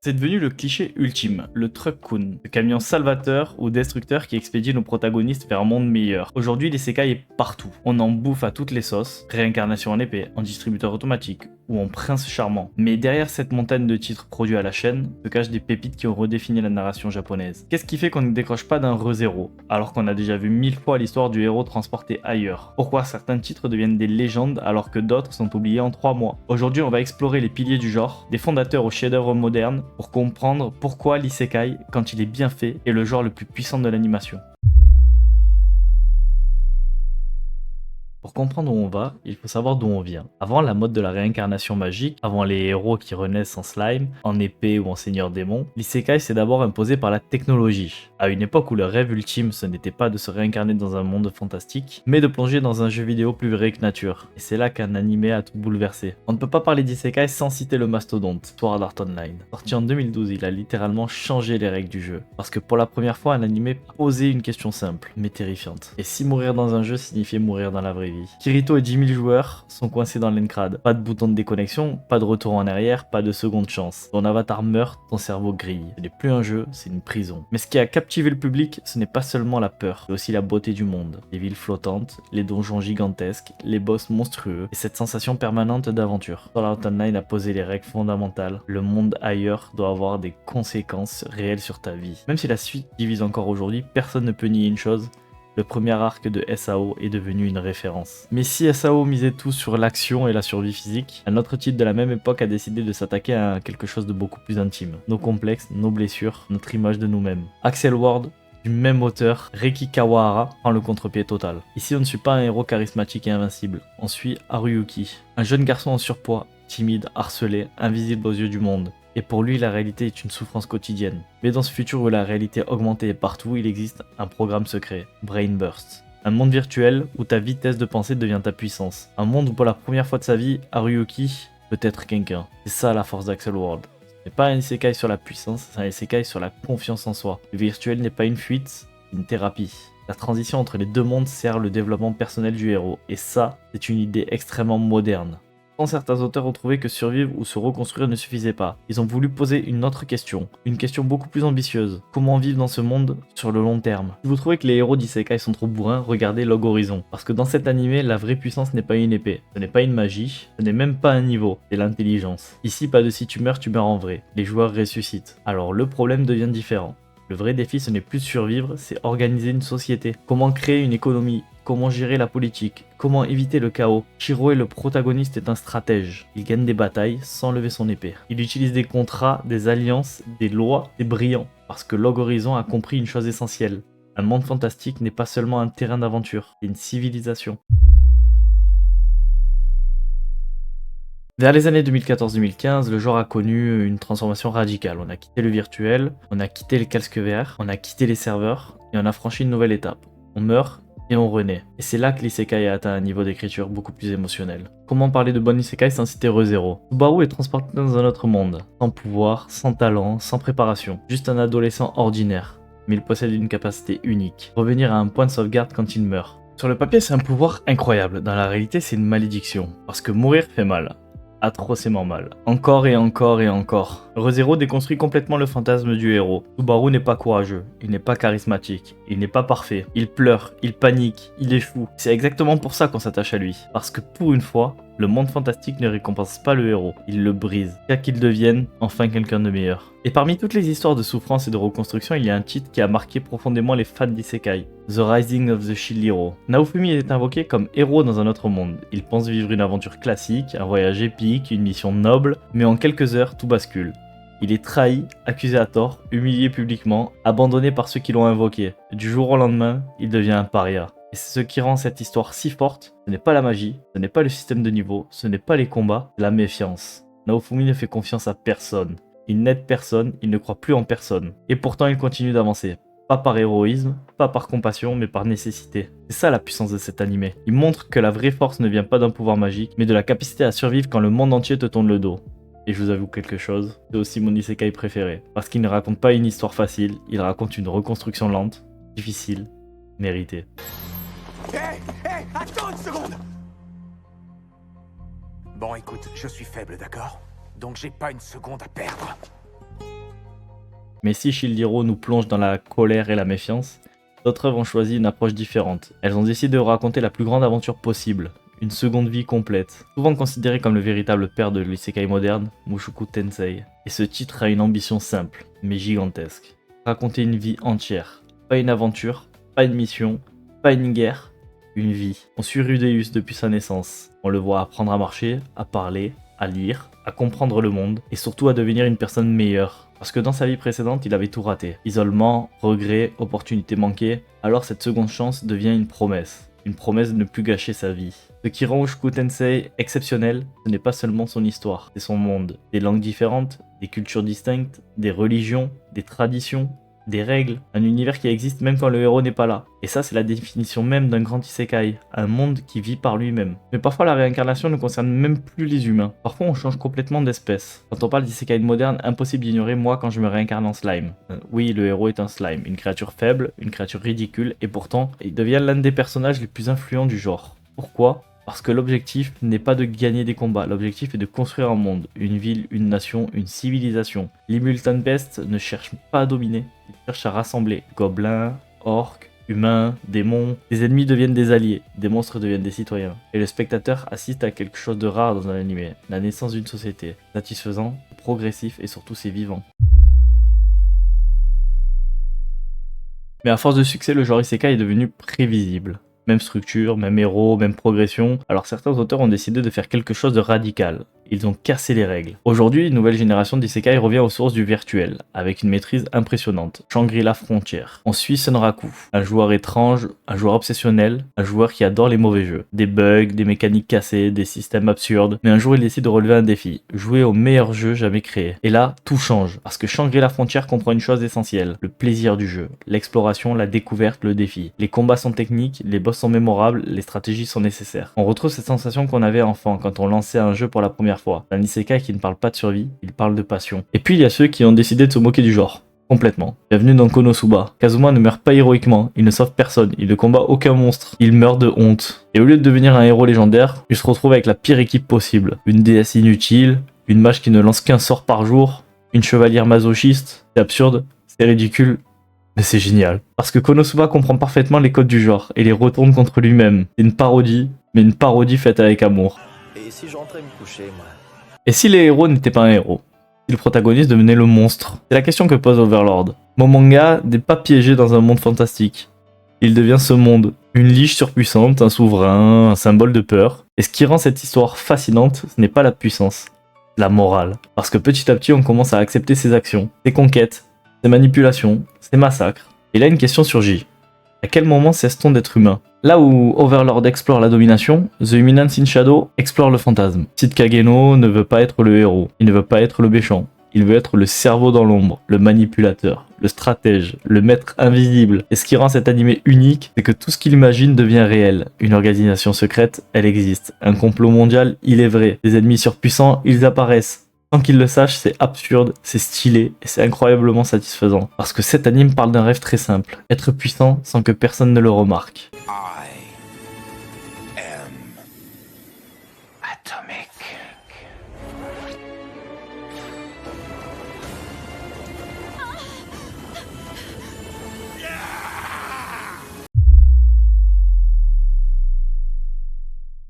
C'est devenu le cliché ultime, le truck-kun, le camion salvateur ou destructeur qui expédie nos protagonistes vers un monde meilleur. Aujourd'hui, l'isekai est partout. On en bouffe à toutes les sauces, réincarnation en épée, en distributeur automatique ou en prince charmant. Mais derrière cette montagne de titres produits à la chaîne, se cachent des pépites qui ont redéfini la narration japonaise. Qu'est-ce qui fait qu'on ne décroche pas d'un ReZero, alors qu'on a déjà vu 1000 fois l'histoire du héros transporté ailleurs? Pourquoi certains titres deviennent des légendes alors que d'autres sont oubliés en 3 mois? Aujourd'hui, on va explorer les piliers du genre, des fondateurs aux chefs-d'œuvre modernes, pour comprendre pourquoi l'isekai, quand il est bien fait, est le genre le plus puissant de l'animation. Pour comprendre où on va, il faut savoir d'où on vient. Avant la mode de la réincarnation magique, avant les héros qui renaissent en slime, en épée ou en seigneur démon, l'isekai s'est d'abord imposé par la technologie. À une époque où le rêve ultime ce n'était pas de se réincarner dans un monde fantastique, mais de plonger dans un jeu vidéo plus vrai que nature. Et c'est là qu'un animé a tout bouleversé. On ne peut pas parler d'isekai sans citer le mastodonte, Sword Art Online. Sorti en 2012, il a littéralement changé les règles du jeu. Parce que pour la première fois, un animé posait une question simple, mais terrifiante. Et si mourir dans un jeu signifiait mourir dans la vraie vie? Kirito et 10 000 joueurs sont coincés dans l'encrade. Pas de bouton de déconnexion, pas de retour en arrière, pas de seconde chance. Ton avatar meurt, ton cerveau grille. Ce n'est plus un jeu, c'est une prison. Mais ce qui a captivé le public, ce n'est pas seulement la peur, c'est aussi la beauté du monde. Les villes flottantes, les donjons gigantesques, les boss monstrueux, et cette sensation permanente d'aventure. Sword Art Online a posé les règles fondamentales. Le monde ailleurs doit avoir des conséquences réelles sur ta vie. Même si la suite divise encore aujourd'hui, personne ne peut nier une chose. Le premier arc de SAO est devenu une référence. Mais si SAO misait tout sur l'action et la survie physique, un autre titre de la même époque a décidé de s'attaquer à quelque chose de beaucoup plus intime. Nos complexes, nos blessures, notre image de nous-mêmes. Axel Ward, du même auteur, Reiki Kawahara, prend le contre-pied total. Ici on ne suit pas un héros charismatique et invincible, on suit Haruyuki, un jeune garçon en surpoids, timide, harcelé, invisible aux yeux du monde. Et pour lui, la réalité est une souffrance quotidienne. Mais dans ce futur où la réalité augmentée est partout, il existe un programme secret, Brain Burst. Un monde virtuel où ta vitesse de pensée devient ta puissance. Un monde où pour la première fois de sa vie, Haruyuki peut être quelqu'un. C'est ça la force d'Axel World. Ce n'est pas un isekai sur la puissance, c'est un isekai sur la confiance en soi. Le virtuel n'est pas une fuite, c'est une thérapie. La transition entre les deux mondes sert le développement personnel du héros. Et ça, c'est une idée extrêmement moderne. Certains auteurs ont trouvé que survivre ou se reconstruire ne suffisait pas. Ils ont voulu poser une autre question, une question beaucoup plus ambitieuse. Comment vivre dans ce monde sur le long terme? Si vous trouvez que les héros d'isekai sont trop bourrins, regardez Log Horizon. Parce que dans cet animé, la vraie puissance n'est pas une épée, ce n'est pas une magie, ce n'est même pas un niveau, c'est l'intelligence. Ici, pas de si tu meurs en vrai. Les joueurs ressuscitent. Alors le problème devient différent. Le vrai défi, ce n'est plus de survivre, c'est organiser une société. Comment créer une économie? Comment gérer la politique? Comment éviter le chaos? Shiro le protagoniste est un stratège. Il gagne des batailles sans lever son épée. Il utilise des contrats, des alliances, des lois, c'est brillant. Parce que Log Horizon a compris une chose essentielle. Un monde fantastique n'est pas seulement un terrain d'aventure, c'est une civilisation. Vers les années 2014-2015, le genre a connu une transformation radicale. On a quitté le virtuel, on a quitté les casques VR, on a quitté les serveurs et on a franchi une nouvelle étape. On meurt et on renaît. Et c'est là que l'isekai a atteint un niveau d'écriture beaucoup plus émotionnel. Comment parler de bon isekai sans citer ReZero? Subaru est transporté dans un autre monde, sans pouvoir, sans talent, sans préparation. Juste un adolescent ordinaire, mais il possède une capacité unique. Revenir à un point de sauvegarde quand il meurt. Sur le papier, c'est un pouvoir incroyable. Dans la réalité, c'est une malédiction. Parce que mourir fait mal. Atrocement mal. Encore et encore et encore. ReZero déconstruit complètement le fantasme du héros. Subaru n'est pas courageux, il n'est pas charismatique, il n'est pas parfait. Il pleure, il panique, il échoue. C'est exactement pour ça qu'on s'attache à lui. Parce que pour une fois, le monde fantastique ne récompense pas le héros, il le brise, car qu'il devienne enfin quelqu'un de meilleur. Et parmi toutes les histoires de souffrance et de reconstruction, il y a un titre qui a marqué profondément les fans d'isekai, The Rising of the Shield Hero. Naofumi est invoqué comme héros dans un autre monde. Il pense vivre une aventure classique, un voyage épique, une mission noble, mais en quelques heures, tout bascule. Il est trahi, accusé à tort, humilié publiquement, abandonné par ceux qui l'ont invoqué. Du jour au lendemain, il devient un paria. Et ce qui rend cette histoire si forte, ce n'est pas la magie, ce n'est pas le système de niveau, ce n'est pas les combats, c'est la méfiance. Naofumi ne fait confiance à personne. Il n'aide personne, il ne croit plus en personne. Et pourtant il continue d'avancer. Pas par héroïsme, pas par compassion, mais par nécessité. C'est ça la puissance de cet animé. Il montre que la vraie force ne vient pas d'un pouvoir magique, mais de la capacité à survivre quand le monde entier te tourne le dos. Et je vous avoue quelque chose, c'est aussi mon isekai préféré. Parce qu'il ne raconte pas une histoire facile, il raconte une reconstruction lente, difficile, méritée. Hé, attends une seconde! Bon, écoute, je suis faible, d'accord? Donc j'ai pas une seconde à perdre. Mais si Shield Hero nous plonge dans la colère et la méfiance, d'autres œuvres ont choisi une approche différente. Elles ont décidé de raconter la plus grande aventure possible, une seconde vie complète. Souvent considéré comme le véritable père de l'isekai moderne, Mushoku Tensei. Et ce titre a une ambition simple, mais gigantesque. Raconter une vie entière. Pas une aventure, pas une mission, pas une guerre, une vie. On suit Rudeus depuis sa naissance. On le voit apprendre à marcher, à parler, à lire, à comprendre le monde, et surtout à devenir une personne meilleure. Parce que dans sa vie précédente, il avait tout raté. Isolement, regrets, opportunités manquées. Alors cette seconde chance devient une promesse de ne plus gâcher sa vie. Ce qui rend Mushoku Tensei exceptionnel, ce n'est pas seulement son histoire, c'est son monde. Des langues différentes, des cultures distinctes, des religions, des traditions, des règles, un univers qui existe même quand le héros n'est pas là. Et ça, c'est la définition même d'un grand isekai, un monde qui vit par lui-même. Mais parfois, la réincarnation ne concerne même plus les humains. Parfois, on change complètement d'espèce. Quand on parle d'isekai moderne, impossible d'ignorer moi quand je me réincarne en slime. Oui, le héros est un slime, une créature faible, une créature ridicule, et pourtant, il devient l'un des personnages les plus influents du genre. Pourquoi ? Parce que l'objectif n'est pas de gagner des combats, l'objectif est de construire un monde, une ville, une nation, une civilisation. Limultan Pest ne cherche pas à dominer, il cherche à rassembler. Gobelins, orques, humains, démons, les ennemis deviennent des alliés, des monstres deviennent des citoyens. Et le spectateur assiste à quelque chose de rare dans un animé, la naissance d'une société, satisfaisant, progressif et surtout c'est vivant. Mais à force de succès, le genre isekai est devenu prévisible. Même structure, même héros, même progression. Alors certains auteurs ont décidé de faire quelque chose de radical. Ils ont cassé les règles. Aujourd'hui, une nouvelle génération d'isekai revient aux sources du virtuel, avec une maîtrise impressionnante. Shangri-La Frontière. On suit Sunraku, un joueur étrange, un joueur obsessionnel, un joueur qui adore les mauvais jeux. Des bugs, des mécaniques cassées, des systèmes absurdes. Mais un jour, il décide de relever un défi, jouer au meilleur jeu jamais créé. Et là, tout change, parce que Shangri-La Frontière comprend une chose essentielle, le plaisir du jeu, l'exploration, la découverte, le défi. Les combats sont techniques, les boss sont mémorables, les stratégies sont nécessaires. On retrouve cette sensation qu'on avait enfant quand on lançait un jeu pour la première fois. Un isekai qui ne parle pas de survie, il parle de passion. Et puis il y a ceux qui ont décidé de se moquer du genre. Complètement. Bienvenue dans Konosuba. Kazuma ne meurt pas héroïquement, il ne sauve personne, il ne combat aucun monstre, il meurt de honte. Et au lieu de devenir un héros légendaire, il se retrouve avec la pire équipe possible. Une déesse inutile, une mage qui ne lance qu'un sort par jour, une chevalière masochiste. C'est absurde, c'est ridicule, mais c'est génial. Parce que Konosuba comprend parfaitement les codes du genre et les retourne contre lui-même. C'est une parodie, mais une parodie faite avec amour. Et si je rentrais me coucher, moi? Et si les héros n'étaient pas un héros? Si le protagoniste devenait le monstre? C'est la question que pose Overlord. Mon manga n'est pas piégé dans un monde fantastique. Il devient ce monde. Une liche surpuissante, un souverain, un symbole de peur. Et ce qui rend cette histoire fascinante, ce n'est pas la puissance, la morale. Parce que petit à petit, on commence à accepter ses actions, ses conquêtes, ses manipulations, ses massacres. Et là, une question surgit. À quel moment cesse-t-on d'être humain? Là où Overlord explore la domination, The Eminence in Shadow explore le fantasme. Sid Kageno ne veut pas être le héros, il ne veut pas être le méchant. Il veut être le cerveau dans l'ombre, le manipulateur, le stratège, le maître invisible. Et ce qui rend cet animé unique, c'est que tout ce qu'il imagine devient réel. Une organisation secrète, elle existe. Un complot mondial, il est vrai. Des ennemis surpuissants, ils apparaissent. Sans qu'il le sache, c'est absurde, c'est stylé et c'est incroyablement satisfaisant. Parce que cet anime parle d'un rêve très simple. Être puissant sans que personne ne le remarque. I am atomic.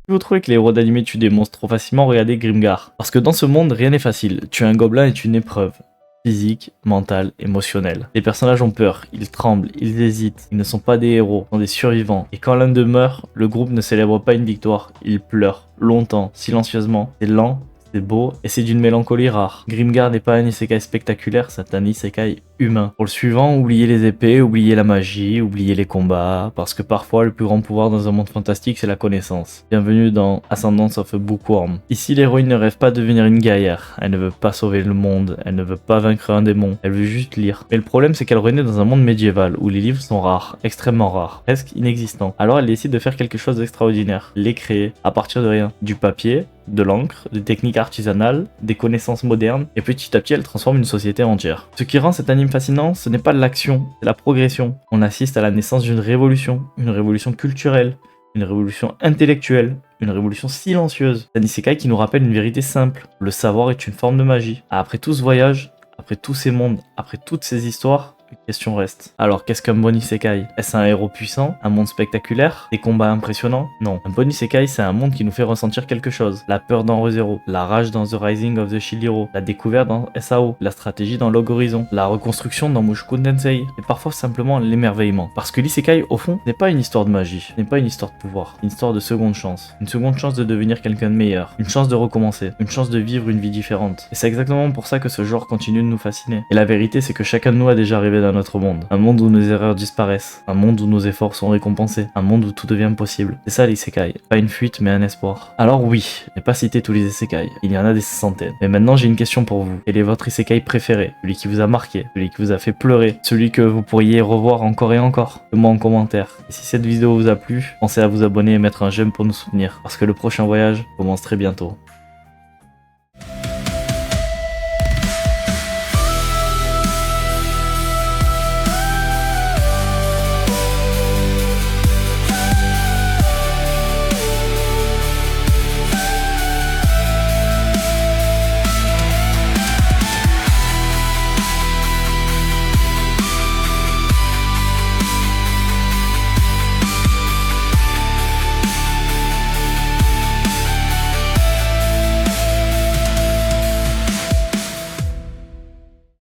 Si vous trouvez que les héros d'anime tuent des monstres trop facilement, regardez Grimgar. Parce que dans ce monde, rien n'est facile. Tuer un gobelin est une épreuve. Physique, mentale, émotionnelle. Les personnages ont peur, ils tremblent, ils hésitent. Ils ne sont pas des héros, ils sont des survivants. Et quand l'un d'eux meurt, le groupe ne célèbre pas une victoire. Ils pleurent, longtemps, silencieusement. C'est lent, c'est beau, et c'est d'une mélancolie rare. Grimgar n'est pas un isekai spectaculaire, c'est un isekai humain. Pour le suivant, oubliez les épées, oubliez la magie, oubliez les combats, parce que parfois le plus grand pouvoir dans un monde fantastique c'est la connaissance. Bienvenue dans Ascendance of a Bookworm. Ici l'héroïne ne rêve pas de devenir une guerrière, elle ne veut pas sauver le monde, elle ne veut pas vaincre un démon, elle veut juste lire. Mais le problème c'est qu'elle renaît dans un monde médiéval où les livres sont rares, extrêmement rares, presque inexistants. Alors elle décide de faire quelque chose d'extraordinaire, les créer, à partir de rien. Du papier, de l'encre, des techniques artisanales, des connaissances modernes, et petit à petit elle transforme une société entière. Ce qui rend cet anime fascinant, ce n'est pas l'action, c'est la progression. On assiste à la naissance d'une révolution culturelle, une révolution intellectuelle, une révolution silencieuse. C'est un isekai qui nous rappelle une vérité simple, le savoir est une forme de magie. Après tout ce voyage, Après tous ces mondes, après toutes ces histoires, une question reste. Alors, qu'est-ce qu'un bon isekai? Est-ce un héros puissant? Un monde spectaculaire? Des combats impressionnants? Non. Un bon isekai, c'est un monde qui nous fait ressentir quelque chose. La peur dans Re:Zero, la rage dans The Rising of the Shield Hero, la découverte dans SAO, la stratégie dans Log Horizon, la reconstruction dans Mushoku Tensei, et parfois simplement l'émerveillement. Parce que l'isekai, au fond, n'est pas une histoire de magie, n'est pas une histoire de pouvoir, une histoire de seconde chance. Une seconde chance de devenir quelqu'un de meilleur, une chance de recommencer, une chance de vivre une vie différente. Et c'est exactement pour ça que ce genre continue de nous fasciner. Et la vérité, c'est que chacun de nous a déjà rêvé d'un autre monde. Un monde où nos erreurs disparaissent. Un monde où nos efforts sont récompensés. Un monde où tout devient possible. C'est ça l'isekai. Pas une fuite, mais un espoir. Alors oui, je n'ai pas cité tous les isekai. Il y en a des centaines. Mais maintenant, j'ai une question pour vous. Quel est votre isekai préféré? Celui qui vous a marqué? Celui qui vous a fait pleurer? Celui que vous pourriez revoir encore et encore? Faites-moi en commentaire. Et si cette vidéo vous a plu, pensez à vous abonner et mettre un j'aime pour nous soutenir. Parce que le prochain voyage commence très bientôt.